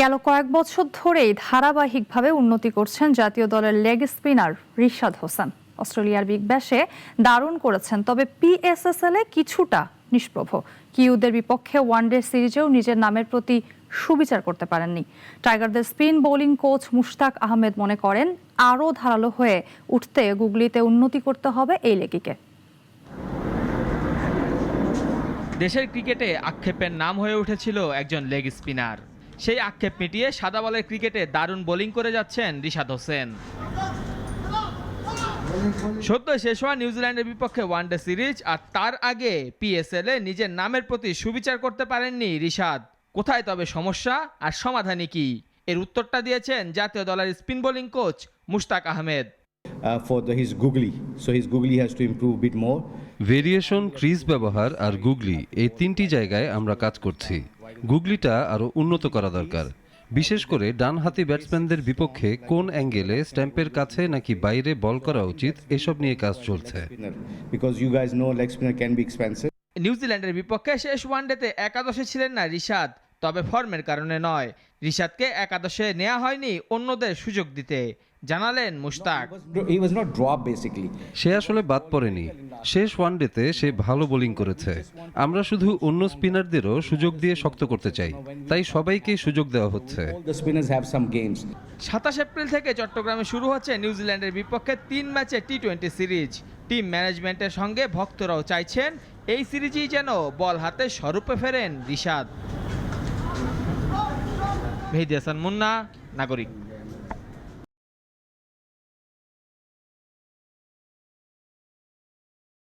গেল কয়েক বছর ধরেই ধারাবাহিকভাবে উন্নতি করছেন জাতীয় দলের লেগ স্পিনার রিশাদ হোসেন। অস্ট্রেলিয়ার বিগ ব্যাশে দারুণ করেছেন, তবে পিএসএসএল-এ কিছুটা নিষ্প্রভ। কিউদের বিপক্ষে ওয়ানডে সিরিজেও নিজের নামের প্রতি সুবিচার করতে পারেননি। টাইগারদের spin bowling coach Mushtaq Ahmed মনে করেন, আরও ধারালো হয়ে উঠতে গুগলিতে উন্নতি করতে হবে এই লেগিকে। দেশের ক্রিকেটে আক্ষেপের নাম হয়ে উঠেছিল একজন লেগ স্পিনার। সেই আক্ষেপ মিটিয়ে সাদা বলের ক্রিকেটে দারুণ বোলিং করে যাচ্ছেন রিশাদ হোসেন। সদ্য শেষ হওয়া নিউজিল্যান্ডের বিপক্ষে ওয়ানডে সিরিজ আর তার আগে পিএসএল-এ নিজের নামের প্রতি সুবিচার করতে পারেননি রিশাদ। কোথায় তবে সমস্যা আর সমাধানই কি, এর উত্তরটা দিয়েছেন জাতীয় দলের spin bowling coach Mushtaq Ahmed. His googly, so his googly has to improve a bit more. Variation, crease ব্যবহার আর গুগলি, এই তিনটি জায়গায় আমরা কাজ করছি। গুগলিটা আরও উন্নত করা দরকার, বিশেষ করে ডানহাতি ব্যাটসম্যানদের বিপক্ষে কোন অ্যাঙ্গেলে, স্ট্যাম্পের কাছে নাকি বাইরে বল করা উচিত, এসব নিয়ে কাজ চলছে। নিউজিল্যান্ডের বিপক্ষে শেষ ওয়ানডেতে একাদশে ছিলেন না রিশাদ, তবে ফর্মের কারণে নয়। রিশাদকে একাদশে নেওয়া হয়নি অন্যদের সুযোগ দিতে, জানালেন মুশতাক। সে আসলে বাদ পড়েনি। শেষ ওয়ানডেতে সে ভালো বোলিং করেছে। আমরা শুধু অন্য স্পিনারদেরও সুযোগ দিয়ে শক্ত করতে চাই, তাই সবাইকে সুযোগ দেওয়া হচ্ছে। 27 এপ্রিল থেকে চট্টগ্রামে শুরু হচ্ছে নিউজিল্যান্ডের বিপক্ষে 3 ম্যাচে টি-20 সিরিজ। টিম ম্যানেজমেন্টের সঙ্গে ভক্তরাও চাইছেন এই সিরিজই যেন বল হাতে স্বরূপে ফেরেন রিশাদ। মেহেদী হাসান মুন্না, নাগরিক।